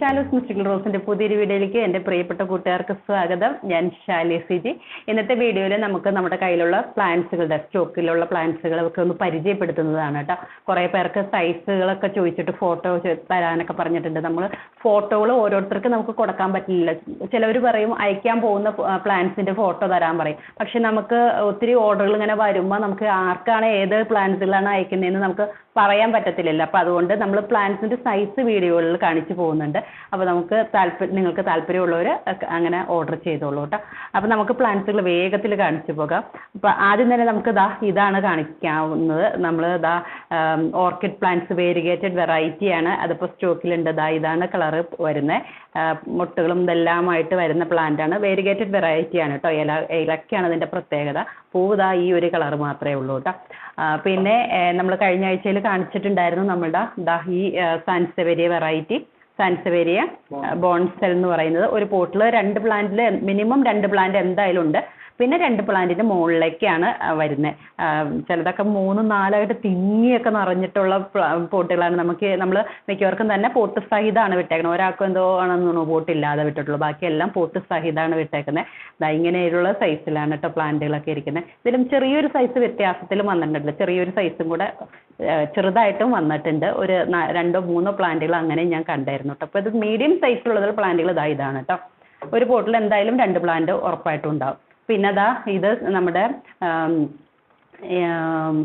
Shalu's mystical റോസിന്റെ പുതിയൊരു വീഡിയോയിലേക്ക് എൻ്റെ പ്രിയപ്പെട്ട കൂട്ടുകാർക്ക് സ്വാഗതം. ഞാൻ ഷാലി സിജി. ഇന്നത്തെ വീഡിയോയിൽ നമുക്ക് നമ്മുടെ കയ്യിലുള്ള പ്ലാന്റ്സുകളുടെ സ്റ്റോക്കിലുള്ള പ്ലാന്റ്സുകളൊക്കെ ഒന്ന് പരിചയപ്പെടുത്തുന്നതാണ് കേട്ടോ. കുറേ പേർക്ക് സൈസുകളൊക്കെ ചോദിച്ചിട്ട് ഫോട്ടോ തരാനൊക്കെ പറഞ്ഞിട്ടുണ്ട്. നമ്മൾ ഫോട്ടോകൾ ഓരോരുത്തർക്ക് നമുക്ക് കൊടുക്കാൻ പറ്റില്ല. ചിലവർ പറയും അയക്കാൻ പോകുന്ന പ്ലാന്റ്സിന്റെ ഫോട്ടോ തരാൻ പറയും. പക്ഷെ നമുക്ക് ഒത്തിരി ഓർഡറുകൾ ഇങ്ങനെ വരുമ്പോൾ നമുക്ക് ആർക്കാണ് ഏത് പ്ലാന്റ്സുകളാണ് അയക്കുന്നതെന്ന് നമുക്ക് പറയാൻ പറ്റത്തില്ലല്ലോ. അപ്പോൾ അതുകൊണ്ട് നമ്മൾ പ്ലാന്റ്സിന്റെ സൈസ് വീഡിയോകളിൽ കാണിച്ചു പോകുന്നുണ്ട്. അപ്പോൾ നമുക്ക് നിങ്ങൾക്ക് താല്പര്യമുള്ളവർ അങ്ങനെ ഓർഡർ ചെയ്തോളൂ കേട്ടോ. അപ്പോൾ നമുക്ക് പ്ലാന്റ്സുകൾ വേഗത്തിൽ കാണിച്ചു പോകാം. അപ്പോൾ ആദ്യം തന്നെ നമുക്ക് ഇതാണ് കാണിക്കാവുന്നത്. നമ്മൾ ഓർക്കിഡ് പ്ലാന്റ്സ് വേരിഗേറ്റഡ് വെറൈറ്റിയാണ്. അതിപ്പോൾ സ്റ്റോക്കിലുണ്ട്. ഇതാണ് കളറ് വരുന്നത്. മുട്ടുകളും ഇതെല്ലാമായിട്ട് വരുന്ന പ്ലാന്റ് ആണ്. വേരിഗേറ്റഡ് വെറൈറ്റിയാണ് കേട്ടോ. ഇലക്കാണ് അതിൻ്റെ പ്രത്യേകത. പൂവ് ഈ ഒരു കളർ മാത്രമേ ഉള്ളൂ കേട്ടോ. പിന്നെ നമ്മൾ കഴിഞ്ഞ ആഴ്ചയിൽ കാണിച്ചിട്ടുണ്ടായിരുന്നു നമ്മളുടെ ഈ സാൻസവേരിയ വെറൈറ്റി. സാൻസവേരിയ ബോൺസെൽ എന്ന് പറയുന്നത് ഒരു പോട്ടിൽ 2 പ്ലാന്റിൽ മിനിമം 2 പ്ലാന്റ് എന്തായാലും ഉണ്ട്. പിന്നെ 2 പ്ലാന്റിന്റെ മുകളിലേക്കാണ് വരുന്നത്. ചിലതൊക്കെ 3-4 ആയിട്ട് തിങ്ങിയൊക്കെ നിറഞ്ഞിട്ടുള്ള പോട്ടുകളാണ്. നമ്മൾ മിക്കവർക്കും തന്നെ പോട്ട് സഹിതമാണ് വിട്ടേക്കുന്നത്. ഒരാൾക്കും എന്തോ ആണെന്നോ പോട്ടില്ലാതെ വിട്ടിട്ടുള്ളൂ. ബാക്കിയെല്ലാം പോട്ട് സഹിതമാണ് വിട്ടേക്കുന്നത്. ഇങ്ങനെയുള്ള സൈസിലാണ് കേട്ടോ പ്ലാന്റുകളൊക്കെ ഇരിക്കുന്നത്. ഇതിലും ചെറിയൊരു സൈസ് വ്യത്യാസത്തിലും വന്നിട്ടുണ്ട്. ചെറിയൊരു സൈസും കൂടെ ചെറുതായിട്ടും വന്നിട്ടുണ്ട്. ഒരു 2-3 പ്ലാന്റുകൾ അങ്ങനെ ഞാൻ കണ്ടായിരുന്നു കേട്ടോ. അപ്പോൾ ഇത് മീഡിയം സൈസിലുള്ള പ്ലാന്റുകൾ ഇതാണ് കേട്ടോ. ഒരു പോട്ടിൽ എന്തായാലും 2 പ്ലാന്റ് ഉറപ്പായിട്ടും ഉണ്ടാവും. പിന്നെ ഇത് നമ്മുടെ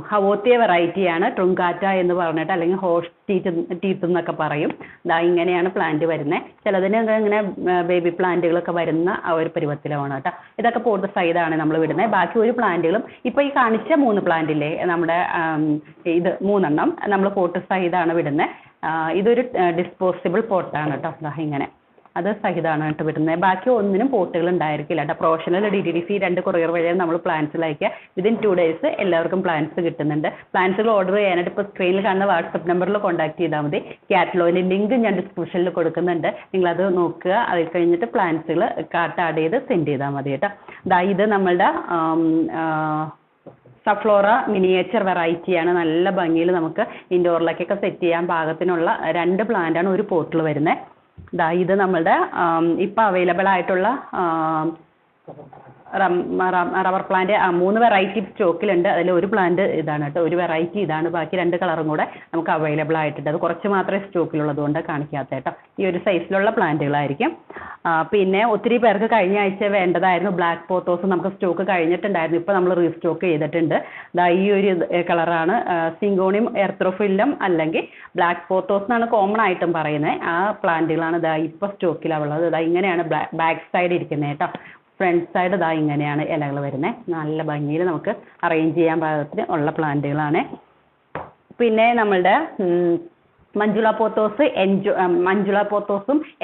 ഹവോത്തിയ വെറൈറ്റിയാണ്. ട്രുങ്കാറ്റ എന്ന് പറഞ്ഞിട്ട്, അല്ലെങ്കിൽ ഹോഷ് ടീത്ത് എന്നൊക്കെ പറയും. ഇങ്ങനെയാണ് പ്ലാന്റ് വരുന്നത്. ചിലതിന് ഇങ്ങനെ ബേബി പ്ലാന്റുകളൊക്കെ വരുന്ന ആ ഒരു പരുവത്തിലാണ് കേട്ടോ. ഇതൊക്കെ പോട്ട് സൈഡാണ് നമ്മൾ വിടുന്നത്. ബാക്കി ഒരു പ്ലാന്റുകളും ഇപ്പോൾ ഈ കാണിച്ച 3 പ്ലാന്റില്ലേ നമ്മുടെ ഇത് 3 എണ്ണം നമ്മൾ പോട്ട് സൈഡാണ് വിടുന്നത്. ഇതൊരു ഡിസ്പോസിബിൾ പോട്ടാണ് കേട്ടോ. ഇങ്ങനെ അത് സഹിതമാണ് കേട്ടോ വിടുന്നത്. ബാക്കി ഒന്നിനും പോട്ടുകൾ ഉണ്ടായിരിക്കില്ല കേട്ടോ. പ്രൊഫഷണൽ DTDC 2 കൊറിയർ വഴിയാണ് നമ്മൾ പ്ലാന്റ്സിൽ അയക്കുക. വിതിൻ 2 ഡേയ്സ് എല്ലാവർക്കും പ്ലാന്റ്സ് കിട്ടുന്നുണ്ട്. പ്ലാന്റ്സുകൾ ഓർഡർ ചെയ്യാനായിട്ട് ഇപ്പോൾ സ്ക്രീനിൽ കാണുന്ന വാട്സപ്പ് നമ്പറിൽ കോൺടാക്ട് ചെയ്താൽ മതി. കാറ്റലോഗിൻ്റെ ലിങ്ക് ഞാൻ ഡിസ്ക്രിപ്ഷനിൽ കൊടുക്കുന്നുണ്ട്. നിങ്ങളത് നോക്കുക. അത് കഴിഞ്ഞിട്ട് പ്ലാന്റ്സുകൾ കാർട്ട് ആഡ് ചെയ്ത് സെൻഡ് ചെയ്താൽ മതി കേട്ടോ. ഇത് നമ്മളുടെ സഫ്ലോറ മിനിയേച്ചർ വെറൈറ്റിയാണ്. നല്ല ഭംഗിയിൽ നമുക്ക് ഇൻഡോറിലേക്കൊക്കെ സെറ്റ് ചെയ്യാൻ പാകത്തിനുള്ള 2 പ്ലാന്റാണ് ഒരു പോട്ടിൽ വരുന്നത്. ഇത് നമ്മളുടെ ഇപ്പം അവൈലബിൾ ആയിട്ടുള്ള റബ്ബർ പ്ലാന്റ് 3 വെറൈറ്റി സ്റ്റോക്കിലുണ്ട്. അതിൽ ഒരു പ്ലാന്റ് ഇതാണ് കേട്ടോ. ഒരു വെറൈറ്റി ഇതാണ്. ബാക്കി 2 കളറും കൂടെ നമുക്ക് അവൈലബിൾ ആയിട്ടുണ്ട്. അത് കുറച്ച് മാത്രമേ സ്റ്റോക്കിലുള്ളത് കൊണ്ട് കാണിക്കാത്ത കേട്ടോ. ഈ ഒരു സൈസിലുള്ള പ്ലാന്റുകളായിരിക്കും. പിന്നെ ഒത്തിരി പേർക്ക് കഴിഞ്ഞ ആഴ്ച വേണ്ടതായിരുന്നു ബ്ലാക്ക് പോത്തോസ്. നമുക്ക് സ്റ്റോക്ക് കഴിഞ്ഞിട്ടുണ്ടായിരുന്നു. ഇപ്പോൾ നമ്മൾ റീസ്റ്റോക്ക് ചെയ്തിട്ടുണ്ട്. ഈ ഒരു കളറാണ്. സിങ്കോണിയം എർത്രോഫില്ലം അല്ലെങ്കിൽ ബ്ലാക്ക് പോത്തോസ് എന്നാണ് കോമൺ ആയിട്ടും പറയുന്നത്. ആ പ്ലാന്റുകളാണ് ഇപ്പോൾ സ്റ്റോക്കിലുള്ളത്. ഇങ്ങനെയാണ് ബാക്ക് സൈഡ് ഇരിക്കുന്നത് കേട്ടോ. ഫ്രണ്ട് സൈഡ് ഇങ്ങനെയാണ് ഇലകൾ വരുന്നത്. നല്ല ഭംഗിയിൽ നമുക്ക് അറേഞ്ച് ചെയ്യാൻ പാകത്തിന് ഉള്ള പ്ലാന്റുകളാണ്. പിന്നെ നമ്മളുടെ മഞ്ജുള പോത്തോസും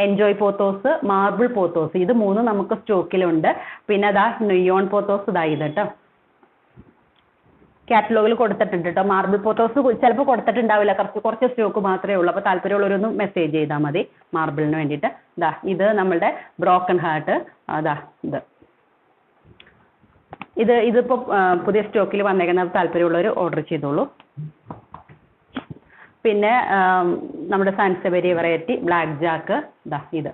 എൻജോയ് പോത്തോസ്, മാർബിൾ പോത്തോസ്, ഇത് 3 നമുക്ക് സ്റ്റോക്കിലുണ്ട്. പിന്നെ നുയോൺ പോത്തോസ് ഇത് കേട്ടോ. കാറ്റലോഗിൽ കൊടുത്തിട്ടുണ്ട് കേട്ടോ. മാർബിൾ പോത്തോസ് ചിലപ്പോൾ കൊടുത്തിട്ടുണ്ടാവില്ല. കുറച്ച് സ്റ്റോക്ക് മാത്രമേ ഉള്ളൂ. അപ്പോൾ താല്പര്യമുള്ളവരൊന്ന് മെസ്സേജ് ചെയ്താൽ മതി മാർബിളിന് വേണ്ടിയിട്ട്. ഇത് നമ്മളുടെ ബ്രോക്കൺ ഹാർട്ട്. ഇതിപ്പോൾ പുതിയ സ്റ്റോക്കിൽ വന്നേക്കുന്നത്. താല്പര്യമുള്ളവർ ഓർഡർ ചെയ്തോളൂ. പിന്നെ നമ്മുടെ സാൻസവേരിയ വെറൈറ്റി ബ്ലാക്ക് ജാക്ക് ഇത്.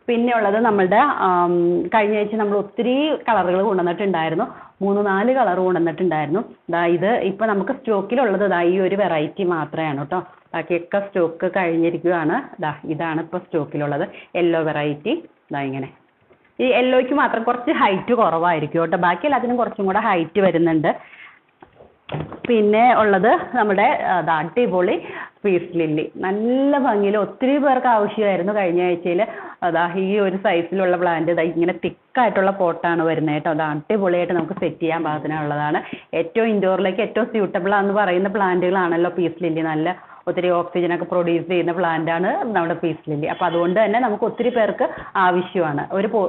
പിന്നെ ഉള്ളത് നമ്മളുടെ കഴിഞ്ഞ ആഴ്ച നമ്മൾ ഒത്തിരി കളറുകൾ കൊണ്ടുവന്നിട്ടുണ്ടായിരുന്നു. 3-4 കളർ കൊണ്ടുവന്നിട്ടുണ്ടായിരുന്നു. ഇത് ഇപ്പം നമുക്ക് സ്റ്റോക്കിലുള്ളത് ഈ ഒരു വെറൈറ്റി മാത്രമാണ് കേട്ടോ. ബാക്കിയൊക്കെ സ്റ്റോക്ക് കഴിഞ്ഞിരിക്കുകയാണ്. ഇതാണ് ഇപ്പോൾ സ്റ്റോക്കിലുള്ളത്. Yellow variety. ഇങ്ങനെ ഈ യെല്ലോയ്ക്ക് മാത്രം കുറച്ച് ഹൈറ്റ് കുറവായിരിക്കും കേട്ടോ. ബാക്കി എല്ലാത്തിനും കുറച്ചും കൂടെ ഹൈറ്റ് വരുന്നുണ്ട്. പിന്നെ ഉള്ളത് നമ്മുടെ അടിപൊളി പീസ് ലില്ലി. നല്ല ഭംഗിയിൽ ഒത്തിരി പേർക്ക് ആവശ്യമായിരുന്നു കഴിഞ്ഞ ആഴ്ചയിൽ. ഈ ഒരു സൈസിലുള്ള പ്ലാന്റ് ഇങ്ങനെ തിക്കായിട്ടുള്ള പോട്ടാണ് വരുന്നത് കേട്ടോ. അടിപൊളിയായിട്ട് നമുക്ക് സെറ്റ് ചെയ്യാൻ പാകത്തിനുള്ളതാണ്. ഏറ്റവും ഇൻഡോറിലേക്ക് ഏറ്റവും സ്യൂട്ടബിൾ ആണെന്ന് പറയുന്ന പ്ലാന്റുകളാണല്ലോ പീസ് ലില്ലി. നല്ല ഒത്തിരി ഓക്സിജനൊക്കെ പ്രൊഡ്യൂസ് ചെയ്യുന്ന പ്ലാന്റാണ് നമ്മുടെ പീസ് ലില്ലി. അപ്പോൾ അതുകൊണ്ട് തന്നെ നമുക്ക് ഒത്തിരി പേർക്ക് ആവശ്യമാണ്.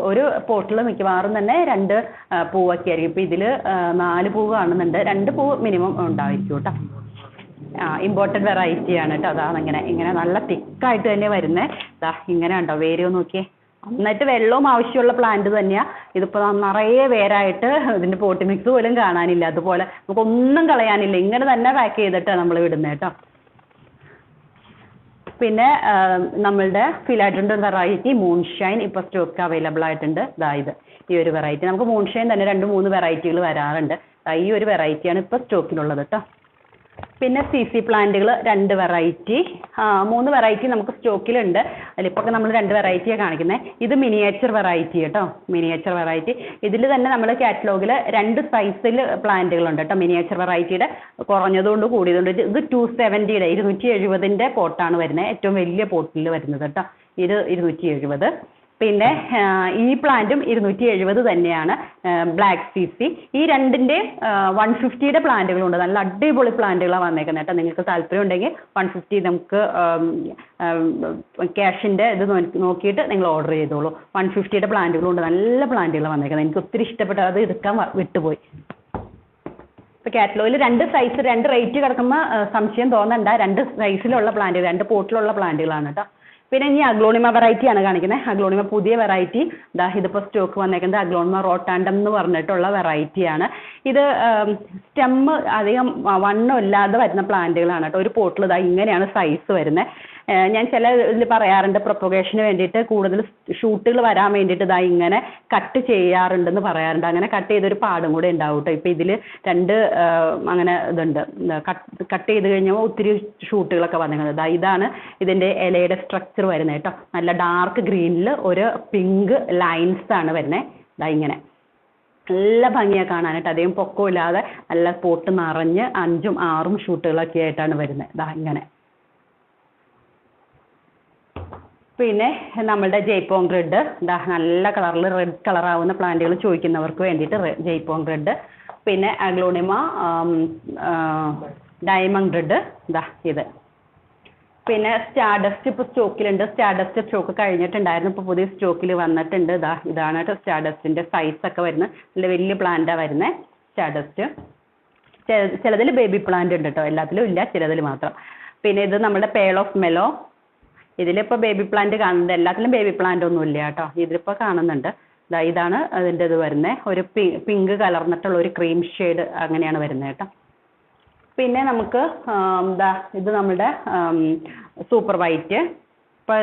ഒരു പോട്ടിൽ മിക്കവാറും തന്നെ 2 പൂവൊക്കെ ആയിരിക്കും. ഇപ്പോൾ ഇതിൽ 4 പൂവ് കാണുന്നുണ്ട്. 2 പൂവ് മിനിമം ഉണ്ടായിരിക്കും കേട്ടോ. ഇമ്പോർട്ടഡ് വെറൈറ്റിയാണ് കേട്ടോ. ഇങ്ങനെ നല്ല തിക്കായിട്ട് തന്നെ വരുന്നത്. ഇങ്ങനെ ഉണ്ടോ വേര് നോക്കിയേ. നന്നായിട്ട് വെള്ളവും ആവശ്യമുള്ള പ്ലാന്റ് തന്നെയാണ്. ഇതിപ്പോൾ നിറയെ വേരായിട്ട് ഇതിൻ്റെ പോട്ടി മിക്സ് പോലും കാണാനില്ല. അതുപോലെ നമുക്കൊന്നും കളയാനില്ല. ഇങ്ങനെ തന്നെ പാക്ക് ചെയ്തിട്ടാണ് നമ്മൾ വിടുന്നത് കേട്ടോ. പിന്നെ നമ്മളുടെ ഫിലാഡൻഡ്രോൺ വെറൈറ്റി മൂൺഷൈൻ ഇപ്പോൾ സ്റ്റോക്ക് അവൈലബിൾ ആയിട്ടുണ്ട്. ഇത് ഈ ഒരു വെറൈറ്റി. നമുക്ക് മൂൺഷൈൻ തന്നെ 2-3 വെറൈറ്റികൾ വരാറുണ്ട്. ഈ ഒരു വെറൈറ്റിയാണ് ഇപ്പോൾ സ്റ്റോക്കിലുള്ളത് കേട്ടോ. പിന്നെ CC പ്ലാന്റുകൾ 2 വെറൈറ്റി, 3 വെറൈറ്റി നമുക്ക് സ്റ്റോക്കിലുണ്ട്. അതിലിപ്പോൾ നമ്മൾ 2 വെറൈറ്റിയാണ് കാണിക്കുന്നത്. ഇത് മിനിയേച്ചർ വെറൈറ്റി കേട്ടോ, മിനിയേച്ചർ വെറൈറ്റി. ഇതിൽ തന്നെ നമ്മൾ കാറ്റലോഗിൽ 2 സൈസിൽ പ്ലാന്റുകളുണ്ട് കേട്ടോ. മിനിയേച്ചർ വെറൈറ്റിയുടെ കുറഞ്ഞതുകൊണ്ട് കൂടിയതുകൊണ്ട്. ഇത് 270യുടെ 270ൻ്റെ പോട്ടാണ് വരുന്നത്, ഏറ്റവും വലിയ പോട്ടിൽ വരുന്നത് കേട്ടോ. ഇത് 270. പിന്നെ ഈ പ്ലാന്റും 270 തന്നെയാണ്, ബ്ലാക്ക് CC. ഈ രണ്ടിൻ്റെയും 150യുടെ പ്ലാന്റുകളുണ്ട്. നല്ല അടിപൊളി പ്ലാന്റുകളാണ് വന്നേക്കുന്നത് കേട്ടോ. നിങ്ങൾക്ക് താല്പര്യം ഉണ്ടെങ്കിൽ 150 നമുക്ക് ക്യാഷിൻ്റെ ഇത് നോക്കിയിട്ട് നിങ്ങൾ ഓർഡർ ചെയ്തോളൂ. 150യുടെ പ്ലാന്റുകളുണ്ട്, നല്ല പ്ലാന്റുകളാണ് വന്നേക്കുന്നത്. എനിക്ക് ഒത്തിരി ഇഷ്ടപ്പെട്ടു, അത് എടുക്കാൻ വിട്ടുപോയി. ഇപ്പോൾ കാറ്റലോഗിൽ 2 സൈസ് 2 റേറ്റ് കിടക്കുമ്പോൾ സംശയം തോന്നണ്ട. 2 സൈസിലുള്ള പ്ലാന്റുകൾ, 2 പോട്ടിലുള്ള പ്ലാന്റുകളാണ് കേട്ടോ. പിന്നെ ഇനി അഗ്ലോണിമ വെറൈറ്റിയാണ് കാണിക്കുന്നത്. അഗ്ലോണിമ പുതിയ വെറൈറ്റി ഇതിപ്പോൾ സ്റ്റോക്ക് വന്നേക്കുന്നത് അഗ്ലോണിമ റോട്ടാൻഡം എന്ന് പറഞ്ഞിട്ടുള്ള വെറൈറ്റിയാണ്. ഇത് സ്റ്റെമ്മ് അധികം വണ്ണം ഇല്ലാതെ വരുന്ന പ്ലാന്റുകളാണ് കേട്ടോ. ഒരു പോട്ടിൽ ഇങ്ങനെയാണ് സൈസ് വരുന്നത്. ഞാൻ ചില ഇതിൽ പറയാറുണ്ട് പ്രൊപ്പഗേഷന് വേണ്ടിയിട്ട് കൂടുതൽ ഷൂട്ടുകൾ വരാൻ വേണ്ടിയിട്ട് ഇങ്ങനെ കട്ട് ചെയ്യാറുണ്ടെന്ന് പറയാറുണ്ട്. അങ്ങനെ കട്ട് ചെയ്തൊരു പാടും കൂടെ ഉണ്ടാവും കേട്ടോ. ഇപ്പോൾ ഇതിൽ 2 അങ്ങനെ ഇതുണ്ട്. കട്ട് ചെയ്ത് കഴിഞ്ഞാൽ ഒത്തിരി ഷൂട്ടുകളൊക്കെ വന്നിരിക്കുന്നത്. ഇതാണ് ഇതിൻ്റെ ഇലയുടെ സ്ട്രക്ചർ വരുന്നത് കേട്ടോ. നല്ല ഡാർക്ക് ഗ്രീനിൽ ഒരു പിങ്ക് ലൈൻസ് ആണ് വരുന്നത്. ഇങ്ങനെ നല്ല ഭംഗിയാണ് കാണാനായിട്ട്. അധികം പൊക്കമില്ലാതെ നല്ല പോട്ട് നിറഞ്ഞ് 5ഉം 6ഉം ഷൂട്ടുകളൊക്കെ ആയിട്ടാണ് വരുന്നത്. ഇങ്ങനെ. പിന്നെ നമ്മളുടെ ജയ്പോങ് റെഡ്, നല്ല കളറിൽ റെഡ് കളറാവുന്ന പ്ലാന്റുകൾ ചോദിക്കുന്നവർക്ക് വേണ്ടിയിട്ട് ജയ്പോങ് റെഡ്. പിന്നെ അഗ്ലോണിമ ഡയമണ്ട് റെഡ്, ഇത്. പിന്നെ സ്റ്റാർഡസ്റ്റ് ഇപ്പോൾ സ്റ്റോക്കിലുണ്ട്. സ്റ്റാർഡസ്റ്റ് സ്റ്റോക്ക് കഴിഞ്ഞിട്ടുണ്ടായിരുന്നു, ഇപ്പോൾ പുതിയ സ്റ്റോക്കിൽ വന്നിട്ടുണ്ട്. ഇതാണ് സ്റ്റാർഡസ്റ്റിൻ്റെ സൈസൊക്കെ വരുന്നത്. നല്ല വലിയ പ്ലാന്റാണ് വരുന്നത് സ്റ്റാർഡസ്റ്റ്. ചിലതിൽ ബേബി പ്ലാന്റ് ഉണ്ട് കേട്ടോ, എല്ലാത്തിലും ഇല്ല, ചിലതിൽ മാത്രം. പിന്നെ ഇത് നമ്മുടെ പേൾ ഓഫ് മെലോ. ഇതിലിപ്പോൾ ബേബി പ്ലാന്റ് കാണുന്നുണ്ട്, എല്ലാത്തിലും ബേബി പ്ലാന്റ് ഒന്നും ഇല്ല കേട്ടോ. ഇതിലിപ്പോൾ കാണുന്നുണ്ട്. ഇതാണ് അതിൻ്റെ ഇത് വരുന്നത്. ഒരു പിങ്ക് കലർന്നിട്ടുള്ള ഒരു ക്രീം ഷെയ്ഡ് അങ്ങനെയാണ് വരുന്നത് കേട്ടോ. പിന്നെ നമുക്ക് ഇത് നമ്മുടെ സൂപ്പർ വൈറ്റ്. ഇപ്പോൾ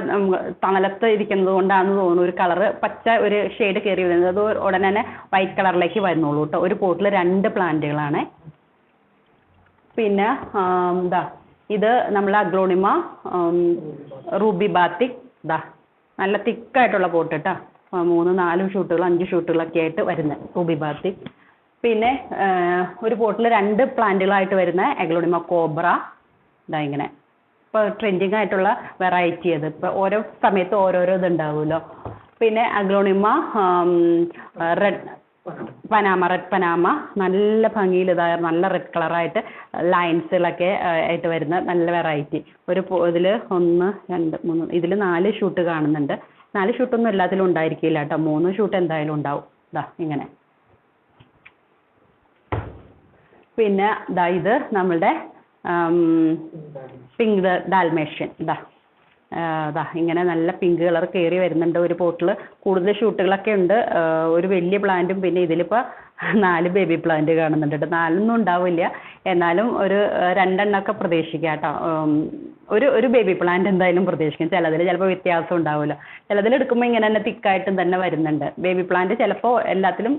തണലത്ത് ഇരിക്കുന്നത് കൊണ്ടാണെന്ന് തോന്നുന്നു ഒരു കളറ് പച്ച ഒരു ഷെയ്ഡ് കയറി വരുന്നത്. അത് ഉടനെ തന്നെ വൈറ്റ് കളറിലേക്ക് വരുന്നുള്ളൂ കേട്ടോ. ഒരു പോട്ടിൽ 2 പ്ലാന്റുകളാണ്. പിന്നെ ഇത് നമ്മൾ അഗ്ലോണിമ റൂബി ബാത്തിക്. നല്ല തിക്കായിട്ടുള്ള പോട്ട് കേട്ടോ. 3-4 ഷൂട്ടുകൾ 5 ഷൂട്ടുകളൊക്കെ ആയിട്ട് വരുന്ന റൂബി ബാത്തിക്. പിന്നെ ഒരു പോട്ടിൽ 2 പ്ലാന്റുകളായിട്ട് വരുന്ന അഗ്ലോണിമ കോബ്ര. ഇങ്ങനെ ഇപ്പോൾ ട്രെൻഡിങ് ആയിട്ടുള്ള വെറൈറ്റി അത്. ഇപ്പോൾ ഓരോ സമയത്ത് ഓരോരോ ഇതുണ്ടാവുമല്ലോ. പിന്നെ aglaonema red Panama, red Panama. നല്ല ഭംഗിയിൽ നല്ല റെഡ് കളറായിട്ട് ലൈൻസുകളൊക്കെ ആയിട്ട് വരുന്ന നല്ല വെറൈറ്റി. ഇതിൽ 1, 2, 3 ഇതിൽ 4 ഷൂട്ട് കാണുന്നുണ്ട്. 4 ഷൂട്ടൊന്നും എല്ലാത്തിലും ഉണ്ടായിരിക്കില്ല കേട്ടോ. 3 ഷൂട്ട് എന്തായാലും ഉണ്ടാവും. ഇങ്ങനെ. പിന്നെ ഇത് നമ്മളുടെ പിങ്ക് ഡാൽമേഷ്യൻ. ഇങ്ങനെ നല്ല പിങ്ക് കളർ കയറി വരുന്നുണ്ട്. ഒരു പോട്ടിൽ കൂടുതൽ ഷൂട്ടുകളൊക്കെ ഉണ്ട്. ഒരു വലിയ പ്ലാന്റും പിന്നെ ഇതിലിപ്പോൾ 4 ബേബി പ്ലാന്റ് കാണുന്നുണ്ട് കേട്ടോ. 4ഒന്നും ഉണ്ടാവില്ല, എന്നാലും ഒരു 2 എണ്ണമൊക്കെ പ്രതീക്ഷിക്കാം കേട്ടോ. ഒരു ബേബി പ്ലാന്റ് എന്തായാലും പ്രതീക്ഷിക്കും. ചിലതിൽ ചിലപ്പോൾ വ്യത്യാസം ഉണ്ടാവില്ല. ചിലതിൽ എടുക്കുമ്പോൾ ഇങ്ങനെ തന്നെ തിക്കായിട്ടും തന്നെ വരുന്നുണ്ട്. ബേബി പ്ലാന്റ് ചിലപ്പോൾ എല്ലാത്തിലും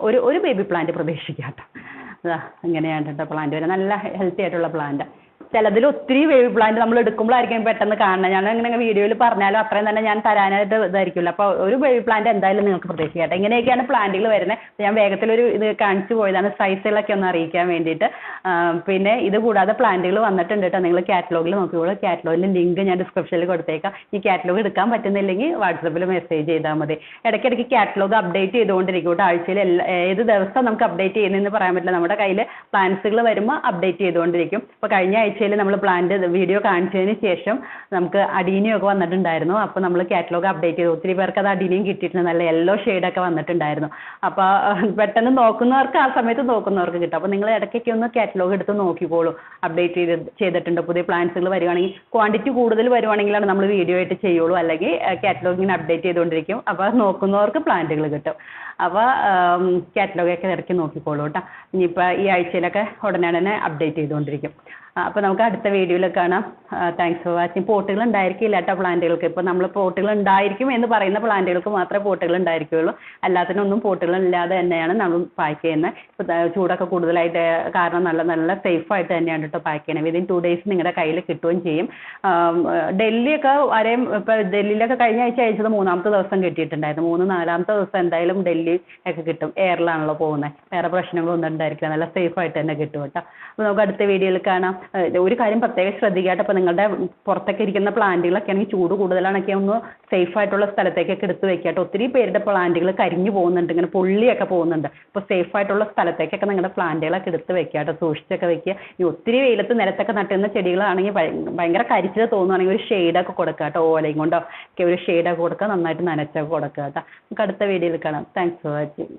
ഒരു ബേബി പ്ലാന്റ് പ്രതീക്ഷിക്കാം കേട്ടോ. ഇങ്ങനെയാണ് കേട്ടോ പ്ലാന്റ് വരെ. നല്ല ഹെൽത്തി ആയിട്ടുള്ള പ്ലാന്റ്. ചിലതിൽ ഒത്തിരി ബേബി പ്ലാന്റ് നമ്മൾ എടുക്കുമ്പോഴായിരിക്കും പെട്ടെന്ന് കാണുന്നത്. ഞാൻ ഇങ്ങനെ വീഡിയോയിൽ പറഞ്ഞാലും അത്രയും തന്നെ ഞാൻ തരാനായിട്ട് ഇതായിരിക്കില്ല. അപ്പോൾ ഒരു ബേബി പ്ലാന്റ് എന്തായാലും നിങ്ങൾക്ക് പ്രതീക്ഷിക്കാം. ഇങ്ങനെയൊക്കെയാണ് പ്ലാന്റുകൾ വരുന്നത്. ഞാൻ വേഗത്തിലൊരു ഇത് കാണിച്ചു പോയതാണ് സൈസുകളൊക്കെ ഒന്ന് അറിയിക്കാൻ വേണ്ടിയിട്ട്. പിന്നെ ഇത് കൂടാതെ പ്ലാന്റുകൾ വന്നിട്ടുണ്ട് കേട്ടോ. നിങ്ങൾ കാറ്റലോഗിൽ നോക്കിക്കോളൂ. കാറ്റലോഗിൻ്റെ ലിങ്ക് ഞാൻ ഡിസ്ക്രിപ്ഷനിൽ കൊടുത്തേക്കാം. ഈ കാറ്റലോഗ് എടുക്കാൻ പറ്റുന്നില്ലെങ്കിൽ വാട്സപ്പിൽ മെസ്സേജ് ചെയ്താൽ മതി. ഇടയ്ക്കിടയ്ക്ക് കാറ്റലോഗ് അപ്ഡേറ്റ് ചെയ്തുകൊണ്ടിരിക്കും കേട്ടോ. ആഴ്ചയിൽ ഏത് ദിവസം നമുക്ക് അപ്ഡേറ്റ് ചെയ്യുന്നതെന്ന് പറയാൻ പറ്റില്ല. നമ്മുടെ കയ്യിൽ പ്ലാൻസുകൾ വരുമ്പോൾ അപ്ഡേറ്റ് ചെയ്തുകൊണ്ടിരിക്കും. ഇപ്പോൾ കഴിഞ്ഞ ആഴ്ചയിൽ നമ്മൾ പ്ലാന്റ് വീഡിയോ കാണിച്ചതിന് ശേഷം നമുക്ക് അഡീനിയൊക്കെ വന്നിട്ടുണ്ടായിരുന്നു. അപ്പോൾ നമ്മൾ കാറ്റലോഗ് അപ്ഡേറ്റ് ചെയ്തു. ഒത്തിരി പേർക്ക് അത് അഡീനിയും കിട്ടിയിട്ടുണ്ട്. നല്ല യെല്ലോ ഷെയ്ഡൊക്കെ വന്നിട്ടുണ്ടായിരുന്നു. അപ്പോൾ പെട്ടെന്ന് നോക്കുന്നവർക്ക് ആ സമയത്ത് നോക്കുന്നവർക്ക് കിട്ടും. അപ്പോൾ നിങ്ങൾ ഇടയ്ക്കൊക്കെ ഒന്ന് കാറ്റലോഗ് എടുത്ത് നോക്കിക്കോളൂ. അപ്ഡേറ്റ് ചെയ്തിട്ടുണ്ട്. പുതിയ പ്ലാൻസുകൾ വരുവാണെങ്കിൽ ക്വാണ്ടിറ്റി കൂടുതൽ വരുവാണെങ്കിലാണ് നമ്മൾ വീഡിയോ ആയിട്ട് ചെയ്യുള്ളൂ. അല്ലെങ്കിൽ കാറ്റലോഗ് ഇങ്ങനെ അപ്ഡേറ്റ് ചെയ്തുകൊണ്ടിരിക്കും. അപ്പോൾ നോക്കുന്നവർക്ക് പ്ലാന്റുകൾ കിട്ടും. അപ്പോൾ കാറ്റലോഗൊക്കെ ഇറക്കി നോക്കിക്കോളൂ കേട്ടോ. ഇനിയിപ്പോൾ ഈ ആഴ്ചയിലൊക്കെ ഉടനെ തന്നെ അപ്ഡേറ്റ് ചെയ്തുകൊണ്ടിരിക്കും. അപ്പോൾ നമുക്ക് അടുത്ത വീഡിയോയിൽ കാണാം. Thanks for watching. പോട്ടുകൾ ഉണ്ടായിരിക്കില്ല കേട്ടോ പ്ലാന്റുകൾക്ക്. ഇപ്പോൾ നമ്മൾ പോട്ടുകൾ ഉണ്ടായിരിക്കും എന്ന് പറയുന്ന പ്ലാന്റുകൾക്ക് മാത്രമേ പോട്ടുകൾ ഉണ്ടായിരിക്കുകയുള്ളൂ. അല്ലാത്തതിനൊന്നും പോട്ടുകൾ ഇല്ലാതെ തന്നെയാണ് നമ്മൾ പാക്ക് ചെയ്യുന്നത്. ഇപ്പോൾ ചൂടൊക്കെ കൂടുതലായിട്ട് കാരണം നല്ല നല്ല സേഫായിട്ട് തന്നെയാണ് കേട്ടോ പാക്ക് ചെയ്യുന്നത്. വിതിൻ 2 days നിങ്ങളുടെ കയ്യിൽ കിട്ടുകയും ചെയ്യും. ഡൽഹിയൊക്കെ ആരെയും ഇപ്പോൾ ഡൽഹിയിലൊക്കെ കഴിഞ്ഞ ആഴ്ച അയച്ചത് 3-ാമത്തെ ദിവസം കിട്ടിയിട്ടുണ്ടായിരുന്നു. 3-4ാമത്തെ ദിവസം എന്തായാലും ഡൽഹി ഒക്കെ കിട്ടും. എയറിലാണല്ലോ പോകുന്നത്. വേറെ പ്രശ്നങ്ങളൊന്നും ഉണ്ടായിരിക്കില്ല. നല്ല സേഫായിട്ട് തന്നെ കിട്ടും കേട്ടോ. അപ്പോൾ നമുക്ക് അടുത്ത വീഡിയോയിൽ കാണാം. ഒരു കാര്യം പ്രത്യേകം ശ്രദ്ധിക്കാട്ടോ. ഇപ്പോൾ നിങ്ങളുടെ പുറത്തൊക്കെ ഇരിക്കുന്ന പ്ലാന്റുകളൊക്കെ ആണെങ്കിൽ ചൂട് കൂടുതലാണെങ്കിൽ ഒന്ന് സേഫ് ആയിട്ടുള്ള സ്ഥലത്തേക്കൊക്കെ എടുത്ത് വെക്കാട്ടോ. ഒത്തിരി പേരുടെ പ്ലാന്റുകൾ കരിഞ്ഞു പോകുന്നുണ്ട്, ഇങ്ങനെ പൊള്ളിയൊക്കെ പോകുന്നുണ്ട്. അപ്പോൾ സേഫ് ആയിട്ടുള്ള സ്ഥലത്തേക്കൊക്കെ നിങ്ങളുടെ പ്ലാന്റുകളൊക്കെ എടുത്ത് വെക്കാട്ടോ. സൂക്ഷിച്ചൊക്കെ വെക്കുക. ഈ ഒത്തിരി വെയിലത്ത് നിലത്തൊക്കെ നട്ടുന്ന ചെടികളാണെങ്കിൽ ഭയങ്കര കരിച്ചിൽ തോന്നുകയാണെങ്കിൽ ഒരു ഷെയ്ഡൊക്കെ കൊടുക്കുക കേട്ടോ. ഓലയും കൊണ്ടോ ഒക്കെ ഒരു ഷെയ്ഡൊക്കെ കൊടുക്കുക. നന്നായിട്ട് നനച്ചൊക്കെ കൊടുക്കുക കേട്ടോ. നമുക്ക് അടുത്ത വീഡിയോയിൽ കാണാം. Thanks for watching.